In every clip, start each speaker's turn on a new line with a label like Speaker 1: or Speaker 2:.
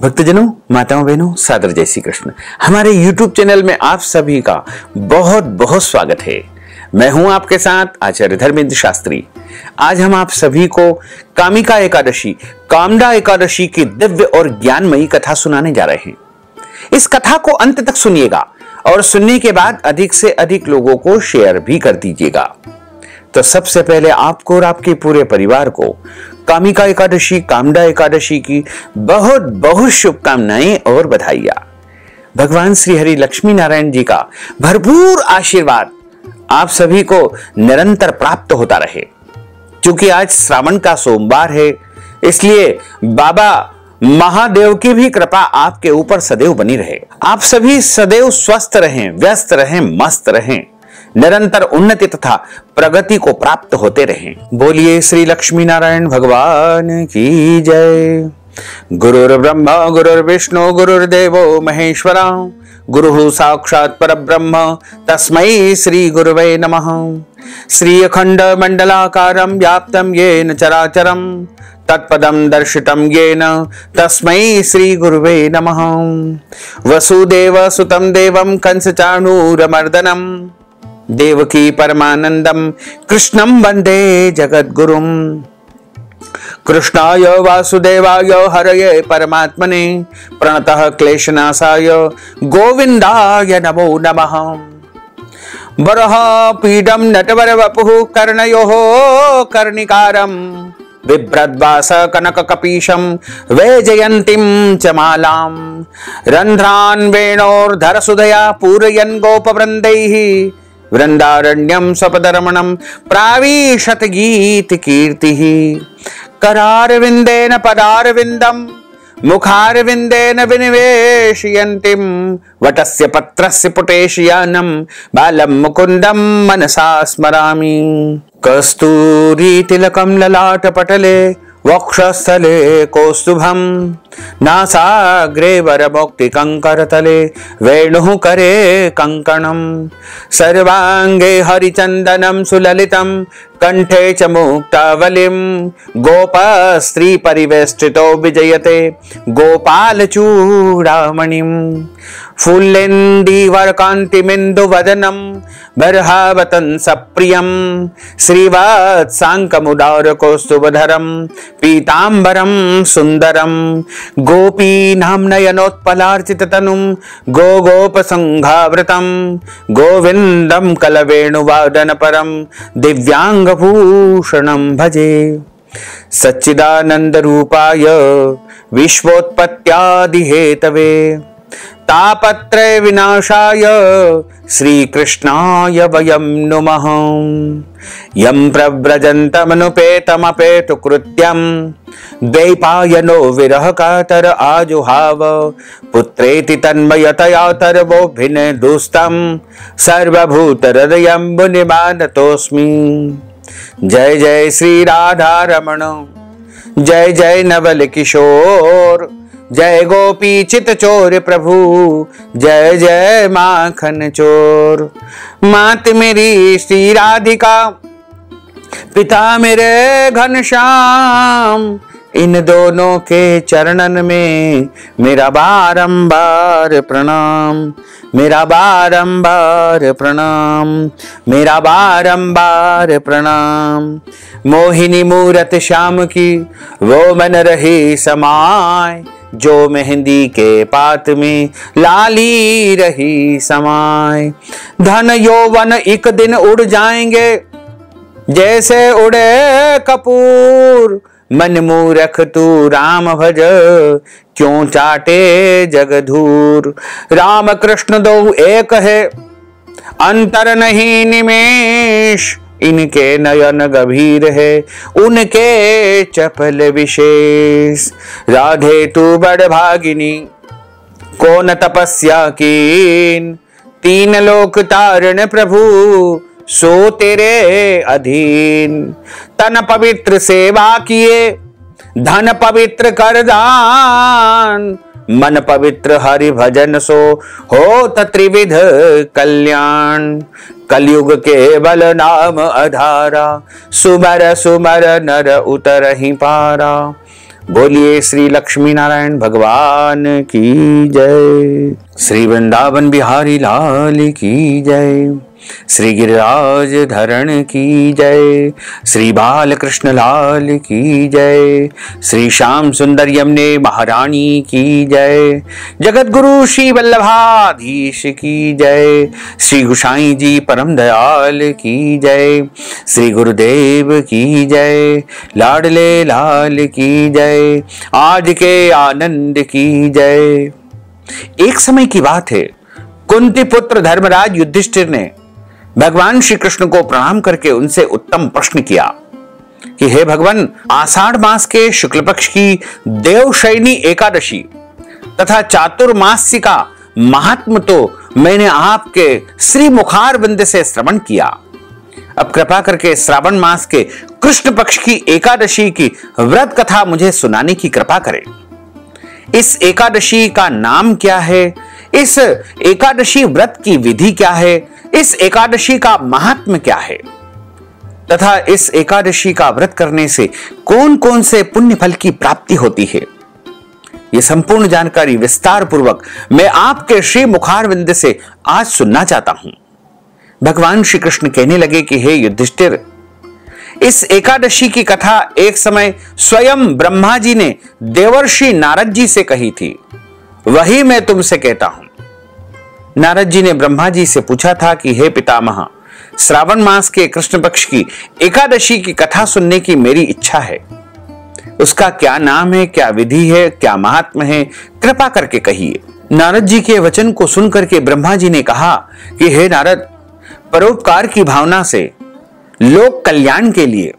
Speaker 1: भक्तजनों, माताओं, बहनों, सादर जय श्री कृष्ण। हमारे YouTube चैनल में आप सभी का बहुत बहुत स्वागत है। मैं हूं आपके साथ आचार्य धर्मेंद्र शास्त्री। आज हम आप सभी को कामिका एकादशी, कामदा एकादशी की दिव्य और ज्ञानमयी कथा सुनाने जा रहे हैं। इस कथा को अंत तक सुनिएगा और सुनने के बाद अधिक से अधिक लोगों को शेयर भी कर दीजिएगा। तो सबसे पहले आपको और आपके पूरे परिवार को कामिका एकादशी, कामदा एकादशी की बहुत बहुत शुभकामनाएं और बधाइयां। भगवान श्री हरि लक्ष्मी नारायण जी का भरपूर आशीर्वाद आप सभी को निरंतर प्राप्त होता रहे। क्योंकि आज श्रावण का सोमवार है, इसलिए बाबा महादेव की भी कृपा आपके ऊपर सदैव बनी रहे। आप सभी सदैव स्वस्थ रहें, व्यस्त रहें, मस्त रहें, निरंतर उन्नति तथा प्रगति को प्राप्त होते रहें। बोलिए श्री लक्ष्मी नारायण भगवान की जय। गुरुर् ब्रह्मा गुरुर्विष्णु गुरुर्देवो महेश्वरा, गुरुः साक्षात् परब्रह्म तस्मै श्री गुरुवे नमः। श्री अखंड मंडलाकारं व्याप्तं येन चराचरं तत्पदं दर्शितं येन तस्मै श्री गुरुवे नमः। वसुदेव सुतं देवं कंसचाणूरमर्दनं देवकी परमानंदम कृष्णं वंदे जगद्गुरुं। कृष्णाय वासुदेवाय हरये परमात्मने प्रणतः क्लेशनाशाय गोविंदाय नमो नमः। वरः पीडं नटवर वपुः कर्णयोः कर्णिकारं बिभ्रद्वास कनककपीशं वैजयन्तीं च मालां। रन्ध्रान् वेणोर्धरसुधया पूरयन् गोपवृन्दैः वृंदारण्यं सपदरमणं प्राविशत गीत कीर्तिः। करारविंदेन पदारविंदं मुखारविंदेन विनिवेशयन्तीं वटस्य पत्रस्य पुटेशयानं बालं मुकुन्दं मनसा स्मरामि। कस्तूरी तिलकं ललाटपटले वक्षस्थले कौस्तुभं नासाग्रे वरमौक्तिकङ्करतले वेणुः करे कङ्कणं। सर्वाङ्गे हरिचन्दनं सुललितं कंठे च मुक्तावलिं गोपस्त्री परिवेष्टितो विजयते गोपालचूडामणिं। फुल्लेन्दीवरकान्तिमिन्दुवदनं बर्हावतं सप्रियं श्रीवत्साङ्कमुदारकौस्तुभधरं पीताम्बरं सुन्दरं। गोपीनां नयनोत्पलार्चिततनुं गोगोपसंघावृतं गोविन्दं कलवेणुवादनपरं दिव्यांगभूषणं भजे। सच्चिदानन्दरूपाय विश्वोत्पत्त्यादिहेतवे तापत्रय विनाशाय श्रीकृष्णाय वयं नुमः। यं प्रव्रजन्तमनुपेतमपेतु कृत्यं द्वैपायनो विरहकातर आजुहाव पुत्रेति तन्मयतया तरवोभिनेदुस्तं सर्वभूतहृदयं मुनिमानतोऽस्मि। जय जय श्री राधा रमण, जय जय नवल किशोर, जय गोपी चित चोर प्रभु, जय जय माखन चोर। मात मेरी श्री राधिका, पिता मेरे घनश्याम, इन दोनों के चरणन में मेरा बारंबार प्रणाम, मेरा बारंबार प्रणाम, मेरा बारंबार प्रणाम। मोहिनी मूरत श्याम की वो मन रही समाय, जो मेहंदी के पात में लाली रही समाय। धन यौवन एक दिन उड़ जाएंगे जैसे उड़े कपूर, मन मूरख तू राम भज क्यों चाटे जगधूर। राम कृष्ण दो एक है अंतर नहीं निमेष, इनके नयन गंभीर है उनके चपल विशेष। राधे तू बड़ भागिनी कौन तपस्या कीन, तीन लोक तारण प्रभु सो तेरे अधीन। तन पवित्र सेवा किए धन पवित्र कर दान, मन पवित्र हरि भजन सो हो त्रिविध कल्याण। कलयुग के बल नाम अधारा, सुमर सुमर नर उतर ही पारा। बोलिए श्री लक्ष्मी नारायण भगवान की जय। श्री वृंदावन बिहारी लाल की जय। श्री गिरिराज धरण की जय। श्री बालकृष्ण लाल की जय। श्री श्याम सुंदर यमुने महारानी की जय। जगत गुरु श्री वल्लभाधीश की जय। श्री गुसाई जी परम दयाल की जय। श्री गुरुदेव की जय। लाडले लाल की जय। आज के आनंद की जय। एक समय की बात है, कुंती पुत्र धर्मराज युधिष्ठिर ने भगवान श्री कृष्ण को प्रणाम करके उनसे उत्तम प्रश्न किया कि हे भगवान, आषाढ़ मास के शुक्ल पक्ष की देवशयनी एकादशी तथा चातुर्मास्य का महात्म तो मैंने आपके श्री मुखारविंद से श्रवण किया। अब कृपा करके श्रावण मास के कृष्ण पक्ष की एकादशी की व्रत कथा मुझे सुनाने की कृपा करें। इस एकादशी का नाम क्या है, इस एकादशी व्रत की विधि क्या है, इस एकादशी का महात्म्य क्या है तथा इस एकादशी का व्रत करने से कौन कौन से पुण्य फल की प्राप्ति होती है, यह संपूर्ण जानकारी विस्तार पूर्वक मैं आपके श्री मुखारविंद से आज सुनना चाहता हूं। भगवान श्री कृष्ण कहने लगे कि हे युधिष्ठिर, इस एकादशी की कथा एक समय स्वयं ब्रह्मा जी ने देवर्षि नारद जी से कही थी, वही मैं तुमसे कहता हूं। नारद जी ने ब्रह्मा जी से पूछा था कि हे पितामह, श्रावण मास के कृष्ण पक्ष की एकादशी की कथा सुनने की मेरी इच्छा है। उसका क्या नाम है, क्या विधि है, क्या महात्म्य है, कृपा करके कहिए। नारद जी के वचन को सुनकर के ब्रह्मा जी ने कहा कि हे नारद, परोपकार की भावना से लोक कल्याण के लिए,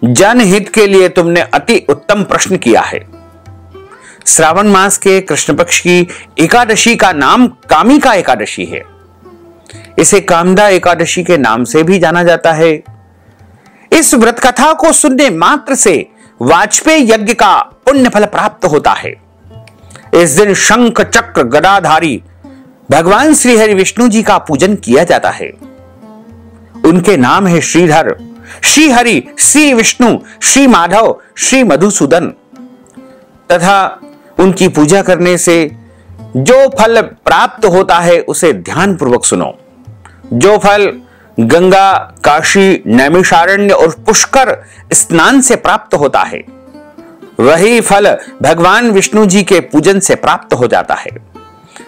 Speaker 1: जनहित के लिए तुमने अति उत्तम प्रश्न किया है। श्रावण मास के कृष्ण पक्ष की एकादशी का नाम कामिका एकादशी है। इसे कामदा एकादशी के नाम से भी जाना जाता है। इस व्रत कथा को सुनने मात्र से वाजपेयी यज्ञ का पुण्य फल प्राप्त होता है। इस दिन शंख चक्र गदाधारी भगवान श्री हरि विष्णु जी का पूजन किया जाता है। उनके नाम है श्रीधर, श्री हरि, श्री विष्णु, श्री माधव, श्री मधुसूदन तथा उनकी पूजा करने से जो फल प्राप्त होता है उसे ध्यान पूर्वक सुनो। जो फल गंगा, काशी, नैमिषारण्य और पुष्कर स्नान से प्राप्त होता है, वही फल भगवान विष्णु जी के पूजन से प्राप्त हो जाता है।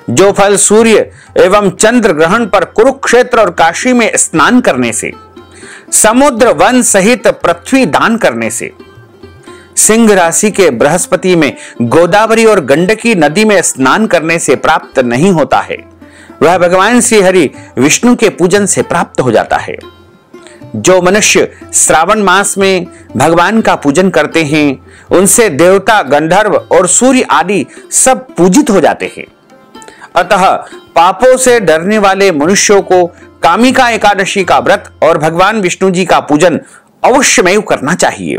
Speaker 1: जो फल सूर्य एवं चंद्र ग्रहण पर कुरुक्षेत्र और काशी में स्नान करने से, समुद्र वन सहित पृथ्वी दान करने से, सिंह राशि के बृहस्पति में गोदावरी और गंडकी नदी में स्नान करने से प्राप्त नहीं होता है, वह भगवान श्री हरि विष्णु के पूजन से प्राप्त हो जाता है। जो मनुष्य श्रावण मास में भगवान का पूजन करते हैं, उनसे देवता, गंधर्व और सूर्य आदि सब पूजित हो जाते हैं। अतः पापों से डरने वाले मनुष्यों को कामिका एकादशी का व्रत और भगवान विष्णु जी का पूजन अवश्यमेव करना चाहिए।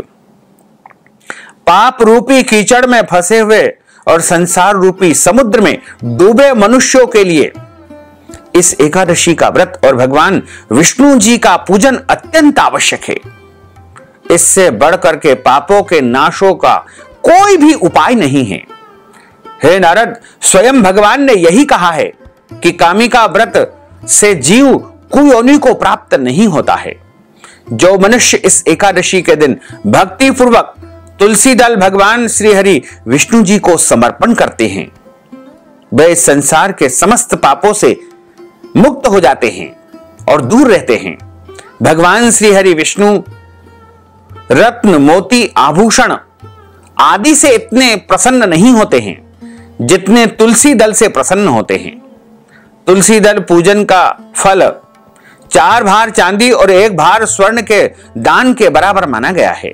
Speaker 1: पाप रूपी कीचड़ में फंसे हुए और संसार रूपी समुद्र में डूबे मनुष्यों के लिए इस एकादशी का व्रत और भगवान विष्णु जी का पूजन अत्यंत आवश्यक है। इससे बढ़कर के पापों के नाशों का कोई भी उपाय नहीं है। हे नारद, स्वयं भगवान ने यही कहा है कि कामिका व्रत से जीव कुयोनि को प्राप्त नहीं होता है। जो मनुष्य इस एकादशी के दिन भक्ति पूर्वक तुलसी दल भगवान श्री हरि विष्णु जी को समर्पण करते हैं, वे संसार के समस्त पापों से मुक्त हो जाते हैं और दूर रहते हैं। भगवान श्री हरि विष्णु रत्न, मोती, आभूषण आदि से इतने प्रसन्न नहीं होते हैं जितने तुलसी दल से प्रसन्न होते हैं। तुलसी दल पूजन का फल 4 भार चांदी और 1 भार स्वर्ण के दान के बराबर माना गया है।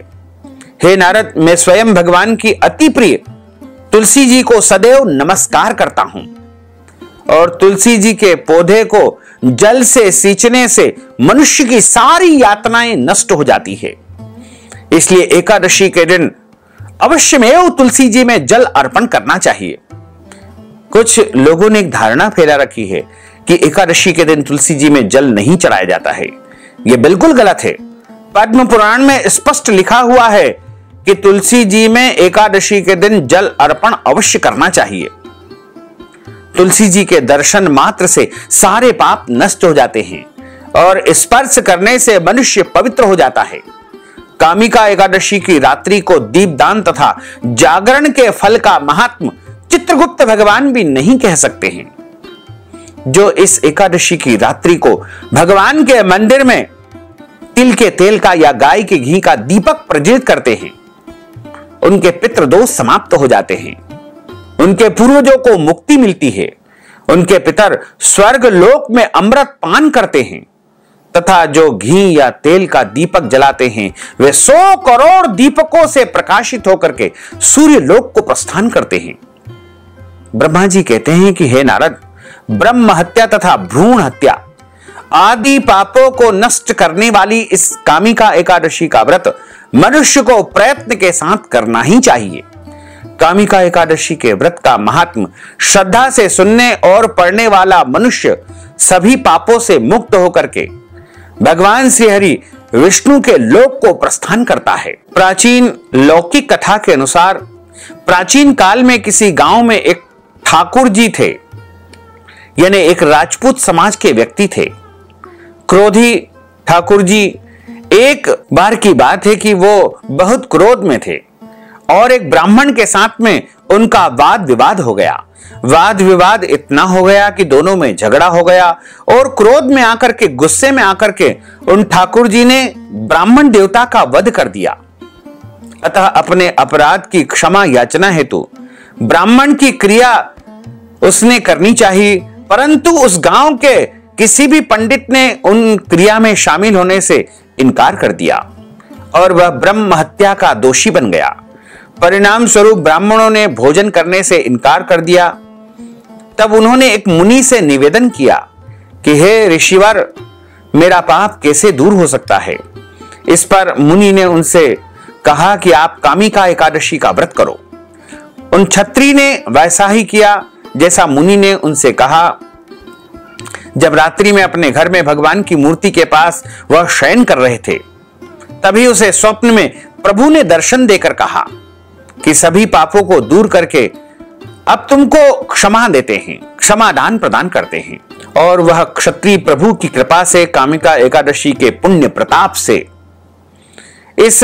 Speaker 1: हे नारद, मैं स्वयं भगवान की अति प्रिय तुलसी जी को सदैव नमस्कार करता हूं और तुलसी जी के पौधे को जल से सींचने से मनुष्य की सारी यातनाएं नष्ट हो जाती है। इसलिए एकादशी के दिन अवश्यमेव तुलसी जी में जल अर्पण करना चाहिए। कुछ लोगों ने एक धारणा फैला रखी है कि एकादशी के दिन तुलसी जी में जल नहीं चढ़ाया जाता है। यह बिल्कुल गलत है। पद्म पुराण में स्पष्ट लिखा हुआ है कि तुलसी जी में एकादशी के दिन जल अर्पण अवश्य करना चाहिए। तुलसी जी के दर्शन मात्र से सारे पाप नष्ट हो जाते हैं और स्पर्श करने से मनुष्य पवित्र हो जाता है। कामिका एकादशी की रात्रि को दीपदान तथा जागरण के फल का महात्म चित्रगुप्त भगवान भी नहीं कह सकते हैं। जो इस एकादशी की रात्रि को भगवान के मंदिर में तिल के तेल का या गाय के घी का दीपक प्रज्वलित करते हैं, उनके पितृदोष समाप्त हो जाते हैं, उनके पूर्वजों को मुक्ति मिलती है, उनके पितर स्वर्ग लोक में अमृत पान करते हैं तथा जो घी या तेल का दीपक जलाते हैं वे 100 करोड़ दीपकों से प्रकाशित होकर के सूर्य लोक को प्रस्थान करते हैं। ब्रह्मा जी कहते हैं कि हे नारद, ब्रह्म हत्या तथा भ्रूण हत्या आदि पापों को नष्ट करने वाली इस कामिका एकादशी का व्रत मनुष्य को प्रयत्न के साथ करना ही चाहिए। कामिका एकादशी के व्रत का महात्म श्रद्धा से सुनने और पढ़ने वाला मनुष्य सभी पापों से मुक्त होकर के भगवान श्री हरि विष्णु के लोक को प्रस्थान करता है। प्राचीन लौकिक कथा के अनुसार प्राचीन काल में किसी गांव में एक ठाकुर जी थे, यानी एक राजपूत समाज के व्यक्ति थे। क्रोधी ठाकुर जी, एक बार की बात है कि वो बहुत क्रोध में थे और एक ब्राह्मण के साथ में उनका वाद विवाद हो गया। वाद विवाद इतना हो गया कि दोनों में झगड़ा हो गया और क्रोध में आकर के, गुस्से में आकर के उन ठाकुर जी ने ब्राह्मण देवता का वध कर दिया। अतः अपने अपराध की क्षमा याचना हेतु ब्राह्मण की क्रिया उसने करनी चाहिए, परंतु उस गांव के किसी भी पंडित ने उन क्रिया में शामिल होने से इनकार कर दिया और वह ब्रह्म हत्या का दोषी बन गया। परिणाम स्वरूप ब्राह्मणों ने भोजन करने से इनकार कर दिया। तब उन्होंने एक मुनि से निवेदन किया कि हे ऋषिवर, मेरा पाप कैसे दूर हो सकता है। इस पर मुनि ने उनसे कहा कि आप कामिका एकादशी का व्रत करो। उन क्षत्रिय ने वैसा ही किया जैसा मुनि ने उनसे कहा। जब रात्रि में अपने घर में भगवान की मूर्ति के पास वह शयन कर रहे थे, तभी उसे स्वप्न में प्रभु ने दर्शन देकर कहा कि सभी पापों को दूर करके अब तुमको क्षमा देते हैं, क्षमा दान प्रदान करते हैं। और वह क्षत्रिय प्रभु की कृपा से कामिका एकादशी के पुण्य प्रताप से इस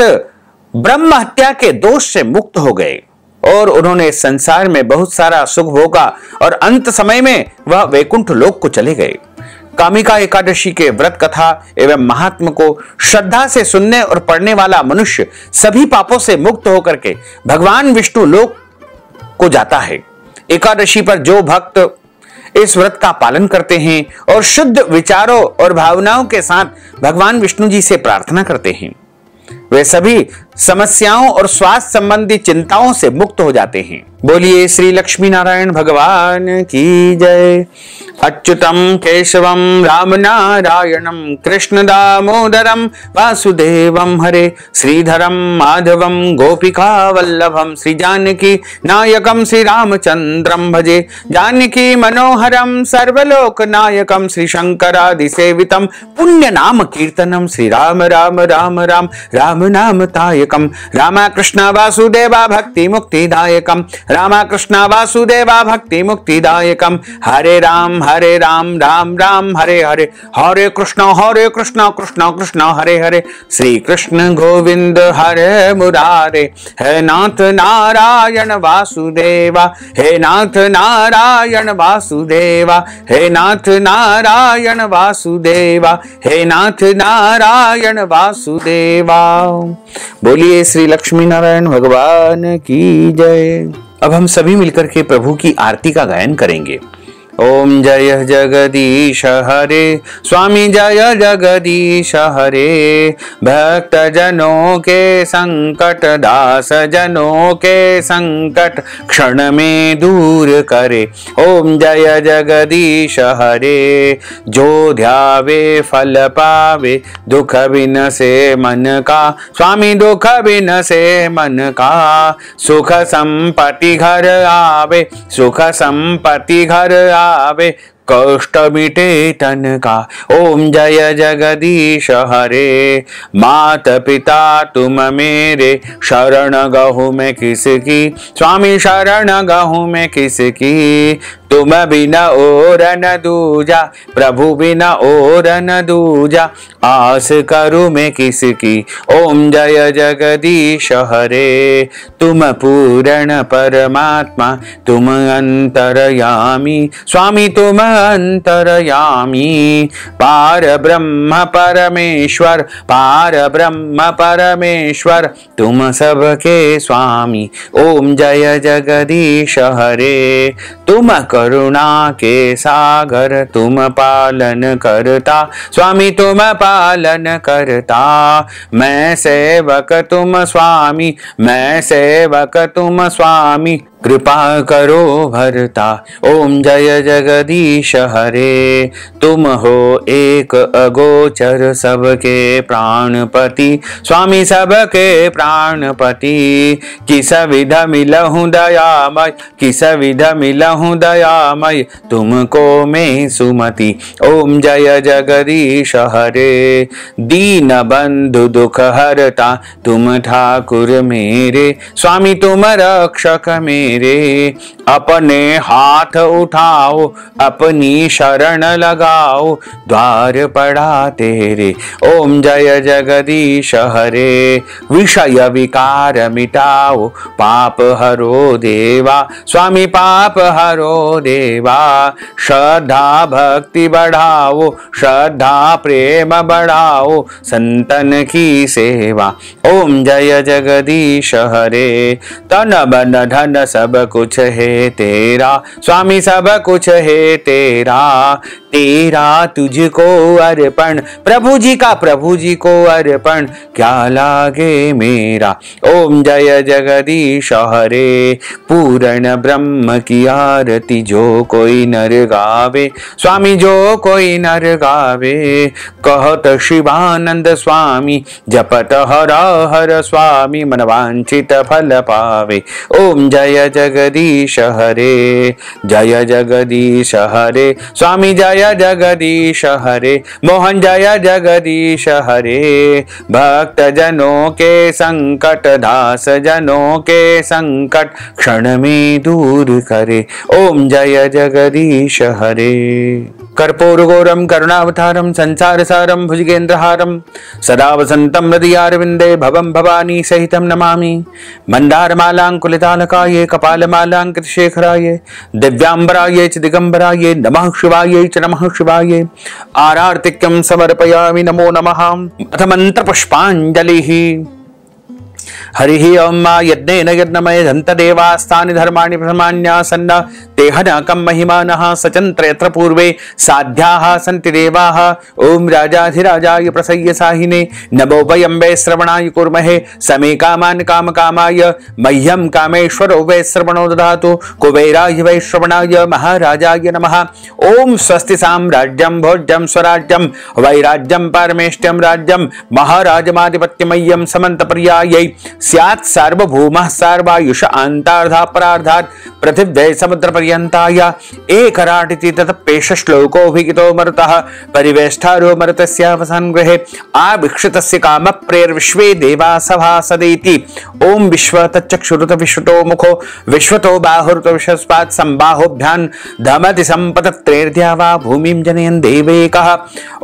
Speaker 1: ब्रह्म हत्या के दोष से मुक्त हो गए और उन्होंने संसार में बहुत सारा सुख भोगा और अंत समय में वह वैकुंठ लोक को चले गए। कामिका एकादशी के व्रत कथा एवं महात्म को श्रद्धा से सुनने और पढ़ने वाला मनुष्य सभी पापों से मुक्त होकर के भगवान विष्णु लोक को जाता है। एकादशी पर जो भक्त इस व्रत का पालन करते हैं और शुद्ध विचारों और भावनाओं के साथ भगवान विष्णु जी से प्रार्थना करते हैं, वे सभी समस्याओं और स्वास्थ्य संबंधी चिंताओं से मुक्त हो जाते हैं। बोलिए श्री लक्ष्मी नारायण भगवान की जय। अच्युतम केशवम राम नारायणम कृष्ण दामोदरम वासुदेवम हरे श्रीधरम माधवम गोपिका वल्लभम श्री जानकी नायकम श्री रामचंद्रम भजे जानकी मनोहरम सर्वलोक नायकम श्री शंकरादि सेवितम पुण्य नाम कीर्तनम श्री राम राम राम राम राम नाम तायकम रामा कृष्ण वासुदेवा भक्ति मुक्तिदायकम रामा कृष्ण वासुदेवा भक्ति मुक्तिदायकम हरे राम राम राम हरे हरे हरे कृष्ण कृष्ण कृष्ण हरे हरे श्री कृष्ण गोविंद हरे मुरारे हे नाथ नारायण वासुदेवा हे नाथ नारायण वासुदेवा हे नाथ नारायण वासुदेवा हे नाथ नारायण वासुदेवा। बोलिए श्री लक्ष्मी नारायण भगवान की जय। अब हम सभी मिलकर के प्रभु की आरती का गायन करेंगे। ओम जय जगदीश हरे स्वामी जय जगदीश हरे भक्त जनों के संकट दास जनों के संकट क्षण में दूर करे। ओम जय जगदीश हरे जो ध्यावे फल पावे दुख बिन से मन का स्वामी दुख बिन से मन का सुख संपत्ति घर आवे सुख संपत्ति घर आवे कष्ट मिटे तन का। ओम जय जगदीश हरे। मात पिता तुम मेरे, शरण गहूँ मैं किसकी, स्वामी शरण गहूँ मैं किसकी। तुम बिना और न दूजा, प्रभु बिना और न दूजा, आस करूँ मैं किसकी। ओम जय जगदीश हरे। तुम पूर्ण परमात्मा, तुम अंतरयामी, स्वामी तुम अंतरयामी। पार ब्रह्म परमेश्वर, पार ब्रह्म परमेश्वर, तुम सबके स्वामी। ओम जय जगदीश हरे। तुम करुणा के सागर, तुम पालन करता, स्वामी तुम पालन करता। मैं सेवक तुम स्वामी, मैं सेवक तुम स्वामी, कृपा करो भरता। ओम जय जगदीश हरे। तुम हो एक अगोचर, सबके प्राणपति, स्वामी सबके प्राणपति। किस विध मिलहूँ दयामय, किस विध मिलहूँ दयामय, तुमको मैं सुमति। ओम जय जगदीश हरे। दीन बंधु दुख हरता, तुम ठाकुर मेरे, स्वामी तुम रक्षक मेरे। अपने हाथ उठाओ, अपनी शरण लगाओ, द्वार पड़ा तेरे। ओम जय जगदीश हरे। विषय विकार मिटाओ, पाप हरो देवा, स्वामी पाप हरो देवा। श्रद्धा भक्ति बढ़ाओ, श्रद्धा प्रेम बढ़ाओ, संतन की सेवा। ओम जय जगदीश हरे। तन मन धन सब कुछ है तेरा, स्वामी सब कुछ है तेरा। तेरा तुझको अर्पण, प्रभु जी का प्रभु जी को अर्पण, क्या लागे मेरा। ओम जय जगदीश हरे। पूर्ण ब्रह्म की आरती जो कोई नर गावे, स्वामी जो कोई नर गावे। कहत शिवानंद स्वामी, जपत हर हर स्वामी, मनवांछित फल पावे। ओम जय जगदीश हरे। जय जगदीश हरे। स्वामी जय जगदीश हरे। मोहन जय जगदीश हरे। भक्त जनों के संकट, दास जनों के संकट, क्षण में दूर करे। ओम जय जगदीश हरे। कर्पूरगौरम करुणावतारम, संसार सारम, भुजगेन्द्रहारम, सदा वसंतम हृदयारविंदे, भवम भवानी सहितम नमामि। मंदारमालांकुलितालकाये, कपालमालांकृतशेखराये, दिव्यांबराये च दिगंबराये, नमः शिवाये च नमः शिवाये। आरार्तिक्यं समर्पयामि, नमो नमः। अथ मंत्र पुष्पांजलिः। हरि ओम। यज्ञेन यज्ञमय दंत देवास्तानि धर्माणि प्रथमान्यासन्न तेहनकं महिमानः सचन्त्र यत्र पूर्वे साध्याः सन्ति देवाः। ओम राजाधिराजाय प्रसय्य साहिने, नमो वयं वै श्रवणाय कुर्महे। समे कामान् कामकामाय, मह्यं कामेश्वरो वै श्रवणो ददातु। कुबेराय वै श्रवणाय, महाराजाय नमः। ओम स्वस्ति साम्राज्यं भोज्यं स्वराज्यं, वैराज्यं पारमेष्ट्यं राज्यं, महाराजमाधिपत्यमय्यं समन्तपर्यायै स्यात् सार्वभौमः सर्वायुष अन्तार्धापरार्धात् पृथिव्यै समुद्रपर्यन्ताय एकराटिति ततपेश श्लोकोऽभिहितो मरुतः परिवेष्टारो मरुतस्यावसान् गृहे आभिक्षितस्य कामप्रेर्विश्वे देवा सभासदेति। ओम विश्व तच्चक्षुरुत विश्वतो मुखो विश्वतो बाहुरुत विश्वस्पात् संबाहोभ्यान् धमति सम्पतत्रेर्ध्या वा भूमिं जनयन् देवैकः।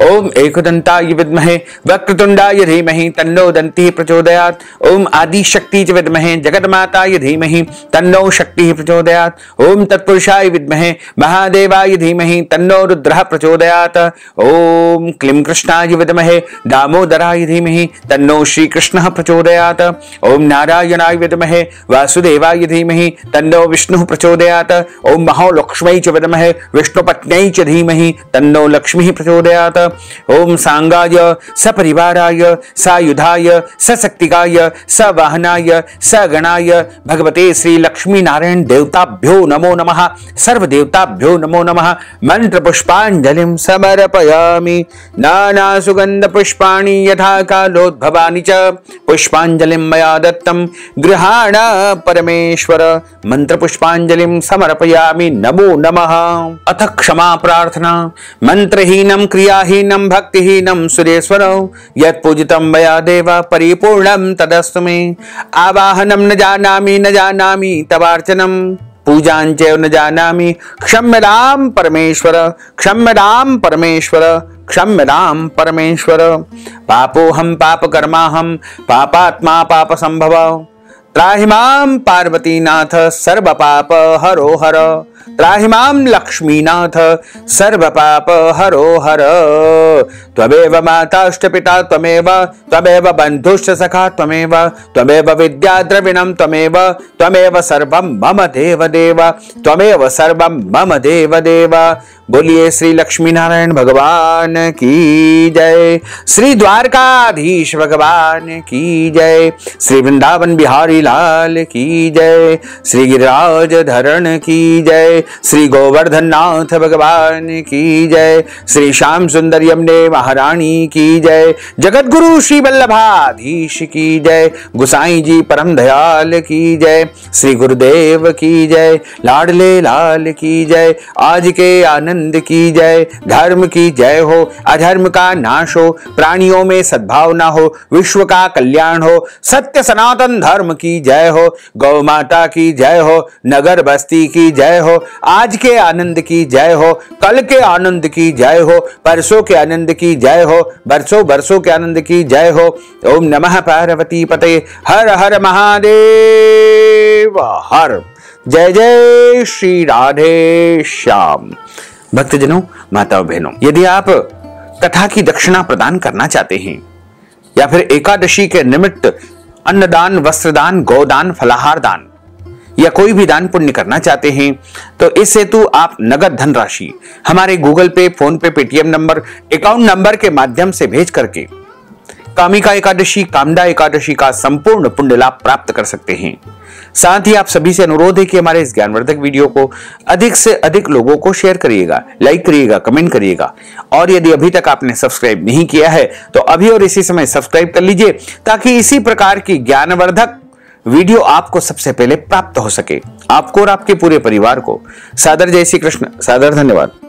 Speaker 1: ओम एकदन्ताय विद्महे वक्रतुण्डाय धीमहि तन्नो दन्तिः प्रचोदयात्। ओम आदिशक्ति च विद्महे जगन्माताय धीमहि तन्नो शक्तिः प्रचोदयात्। ओम तत्पुरुषाय विद्महे महादेवाय धीमहि तन्नो रुद्रः प्रचोदयात्। ओम क्लीं कृष्णाय विद्महे दामोदराय धीमहि तन्नो श्रीकृष्णः प्रचोदयात्। ओम नारायणाय विद्महे वासुदेवाय धीमहि तन्नो विष्णुः प्रचोदयात्। ओम महालक्ष्म्यै च विद्महे विष्णुपत्न्यै च धीमहि तन्नो लक्ष्मीः प्रचोदयात्। ओम सांगाय सपरिवाराय सायुधाय सशक्तिकाय आवाहनाय सगणाय भगवते श्री लक्ष्मी नारायण देवताभ्यो नमो नमः। सर्व देवताभ्यो नमो नमः। मंत्र पुष्पांजलिं समर्पयामि। नाना सुगंध पुष्पाणि यथा कालोद्भवानि च पुष्पांजलिं मया दत्तं गृहाण परमेश्वर। मंत्र पुष्पांजलिं समर्पयामि। नमो नमः। अथ क्षमा प्रार्थना। मंत्रहीनं क्रियाहीनं भक्तिहीनं सुरेश्वर यत्पूजितं मया देव परिपूर्णं तदस्तु मे। आवाहनं न जानामि तवार्चनं पूजाञ्च न जानामि क्षम्यतां परमेश्वर क्षम्यतां परमेश्वर क्षम्यतां परमेश्वर। पापोऽहं पापकर्माहं पापात्मा पापसंभव त्राहि मां पार्वतीनाथ सर्वपाप हरो हर। त्राहि मां लक्ष्मीनाथ सर्वपाप हरो हर। त्वमेव माताश्च पिता त्वमेव बन्धुश्च सखा त्वमेव विद्या द्रविणं त्वमेव सर्वं मम देव त्वमेव सर्वं मम देव। बोलिए श्री लक्ष्मी नारायण भगवान की जय। श्री द्वारकाधीश भगवान की जय। श्री वृंदावन बिहारी लाल की जय। श्री गिरिराज धरण की जय। श्री गोवर्धन नाथ भगवान की जय। श्री श्याम सुंदर यमुने महारानी की जय। जगत गुरु श्री वल्लभाधीश की जय। गुसाई जी परम दयाल की जय। श्री गुरुदेव की जय। लाडले लाल की जय। आज के आनंद की जय। धर्म की जय हो अधर्म का नाश हो प्राणियों में सद्भावना हो विश्व का कल्याण हो सत्य सनातन धर्म की जय हो गौ माता की जय हो नगर बस्ती की जय हो आज के आनंद की जय हो कल के आनंद की जय हो परसों के आनंद की जय हो बरसों बरसों के आनंद की जय हो। ओम नमः पार्वती पते हर हर महादेव हर। जय जय श्री राधे श्याम। भक्तजनों माताओं बहनों, यदि आप कथा की दक्षिणा प्रदान करना चाहते हैं या फिर एकादशी के निमित्त अन्नदान वस्त्रदान गौदान फलाहार दान या कोई भी दान पुण्य करना चाहते हैं तो इस हेतु आप नगद धनराशि हमारे गूगल पे फोन पे पेटीएम नंबर अकाउंट नंबर के माध्यम से भेज करके कामिका एकादशी कामदा एकादशी का संपूर्ण पुण्य लाभ प्राप्त कर सकते हैं। साथ ही आप सभी से अनुरोध है कि हमारे इस ज्ञानवर्धक वीडियो को अधिक से अधिक लोगों को शेयर करिएगा, लाइक करिएगा, कमेंट करिएगा और यदि अभी तक आपने सब्सक्राइब नहीं किया है तो अभी और इसी समय सब्सक्राइब कर लीजिए ताकि इसी प्रकार की ज्ञानवर्धक वीडियो आपको सबसे पहले प्राप्त हो सके। आपको और आपके पूरे परिवार को सादर जय श्री कृष्ण। सादर धन्यवाद।